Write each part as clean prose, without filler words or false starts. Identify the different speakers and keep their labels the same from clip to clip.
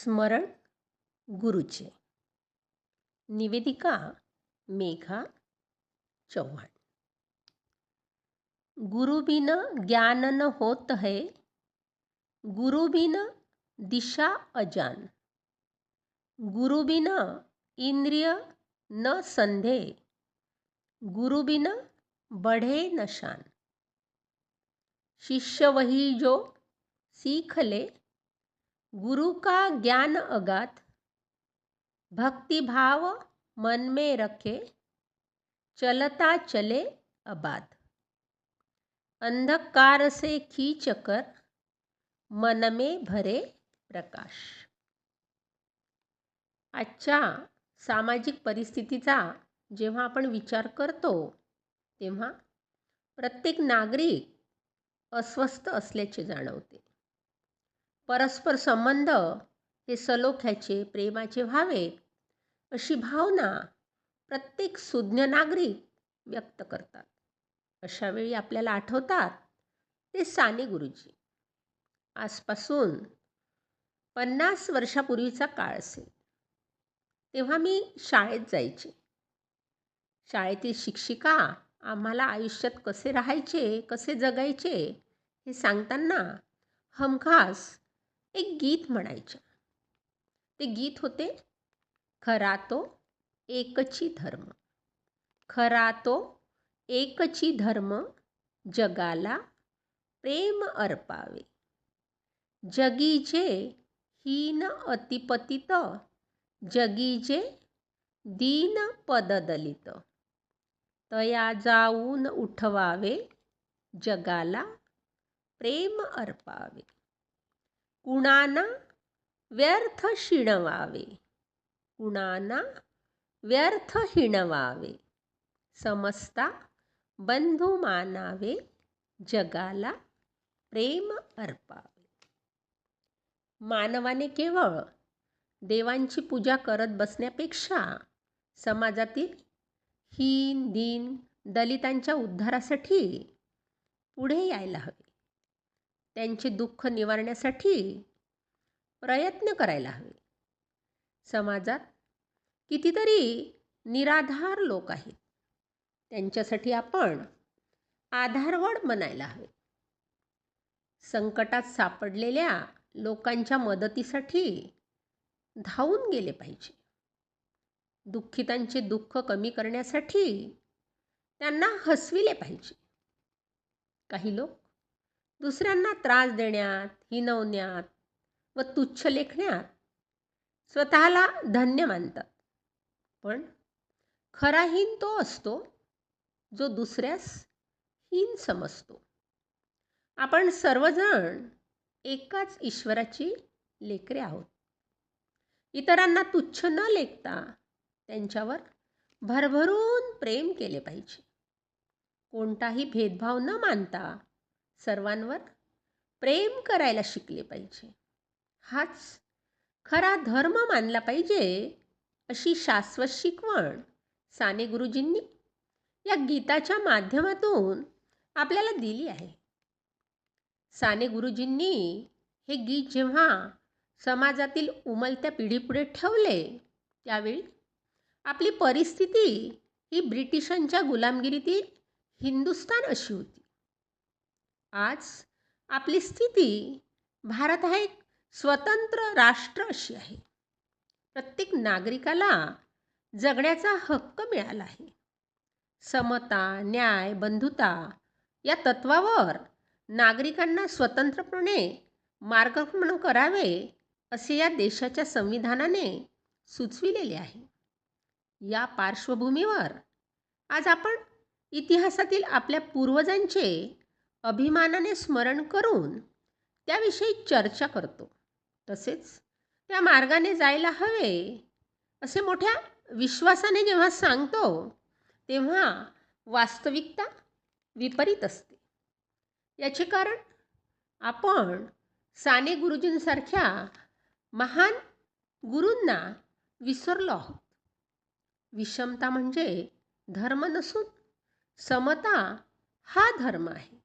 Speaker 1: स्मरण गुरुचे. निवेदिका मेघा चौहान. गुरु बिन ज्ञान न होत है, गुरु बिन दिशा अजान. गुरु बिन इंद्रिय न संधे, गुरु बिन बढ़े न शान. शिष्य वही जो सीख ले, गुरु का ज्ञान अगाध. भक्ति भाव मन में रखे, चलता चले अबाध. अंधकार से खींचकर मन में भरे प्रकाश. आजच्या सामाजिक परिस्थितीचा जेव्हा आपण विचार करतो तेव्हा प्रत्येक नागरिक अस्वस्थ असल्याचे जाणवते. परस्पर संबंध हे सलोख्याचे, प्रेमाचे व्हावेत अशी भावना प्रत्येक सुज्ञ नागरिक व्यक्त करतात. अशा वेळी आपल्याला आठवतात ते साने गुरुजी. आजपासून 50 वर्षापूर्वीचा काळ असेल. तेव्हा मी शाळेत जायचे. शाळेतील शिक्षिका आम्हाला आयुष्यात कसे राहायचे, कसे जगायचे हे सांगताना हमखास एक गीत म्हणायच्या. ते गीत होते, खरा तो एकची धर्म, खरा तो एकची धर्म, जगाला प्रेम अर्पावे. जगीचे हीन अतिपतित, जगीचे दीन पददलित. तया जाऊन उठवावे, जगाला प्रेम अर्पावे. कुणाना व्यर्थ शिणवावे, कुणाना व्यर्थ हिणवावे. समजता बंधू मानावे, जगाला प्रेम अर्पावे. मानवाने केवळ देवांची पूजा करत बसण्यापेक्षा समाजातील हीन दीन दलितांच्या उद्धारासाठी पुढे यायला हवे. त्यांचे दुःख निवारण्यासाठी प्रयत्न करायला हवे. समाजात कितीतरी निराधार लोक आहेत. त्यांच्यासाठी आपण आधारवड बनायला हवे. संकटात सापडलेल्या लोकांच्या मदतीसाठी धावून गेले पाहिजे. दुःखितांचे दुःख कमी करण्यासाठी त्यांना हसविले पाहिजे. काही लोक दुसऱ्यांना त्रास देण्यात, हिणवण्यात व तुच्छ लेखण्यात स्वतःला धन्य मानतात. पण खरा हीन तो असतो जो दुसऱ्यास हीन समजतो. आपण सर्वजण एकाच ईश्वराची लेकरे आहोत. इतरांना तुच्छ न लेखता त्यांच्यावर भरभरून प्रेम केले पाहिजे. कोणताही भेदभाव न मानता सर्वांवर प्रेम करायला शिकले पाहिजे. हाच खरा धर्म मानला पाहिजे अशी शाश्वत शिकवण साने गुरुजींनी या गीताच्या माध्यमातून आपल्याला दिली आहे. साने गुरुजींनी हे गीत जेव्हा समाजातील उमलत्या पिढीपुढे ठेवले त्यावेळी आपली परिस्थिती ही ब्रिटिशांच्या गुलामगिरीतील हिंदुस्तान अशी होती. आज आपली स्थिती भारत हा एक स्वतंत्र राष्ट्र अशी आहे. प्रत्येक नागरिकाला जगण्याचा हक्क मिळाला आहे. समता, न्याय, बंधुता या तत्वावर नागरिकांना स्वतंत्रपणे मार्गक्रमण करावे असे या देशाच्या संविधानाने सुचविलेले आहे. या पार्श्वभूमीवर आज आपण इतिहासातील आपल्या पूर्वजांचे अभिमानाने स्मरण करून त्याविषयी चर्चा करतो. तसेच त्या मार्गाने जायला हवे असे मोठ्या विश्वासाने जेव्हा सांगतो तेव्हा वास्तविकता विपरीत असते. याचे कारण आपण साने गुरुजींसारख्या महान गुरूंना विसरलो आहोत. विषमता म्हणजे धर्म नसून समता हा धर्म आहे.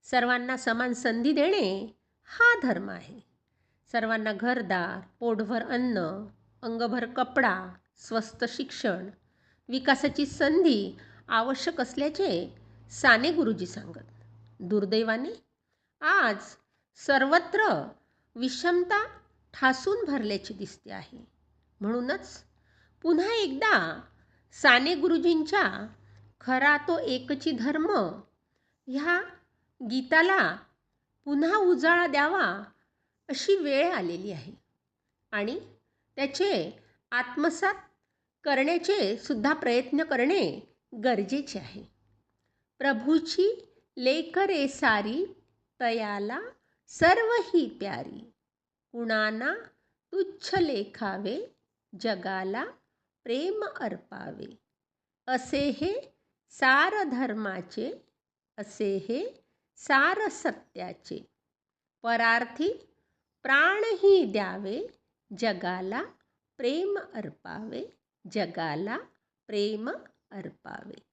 Speaker 1: सर्वांना समान संधी देणे हा धर्म आहे. सर्वांना घरदार, पोटभर अन्न, अंगभर कपडा, स्वस्त शिक्षण, विकासाची संधी आवश्यक असल्याचे साने गुरुजी सांगत. दुर्दैवाने आज सर्वत्र विषमता ठासून भरल्याची दिसते आहे. म्हणूनच पुन्हा एकदा साने गुरुजींच्या खरा तो एकची धर्म ह्या गीताला पुन्हा उजाळा द्यावा अशी वेळ आलेली आहे आणि त्याचे आत्मसात करण्याचे सुद्धा प्रयत्न करणे गरजेचे आहे. प्रभूची लेख रे सारी, तयाला सर्व ही प्यारी. कुणाना तुच्छ लेखावे, जगाला प्रेम अर्पावे. असे हे सार धर्माचे, असे हे सार सत्याचे. परार्थी प्राणही द्यावे, जगाला प्रेम अर्पावे, जगाला प्रेम अर्पावे.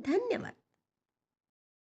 Speaker 1: धन्यवाद.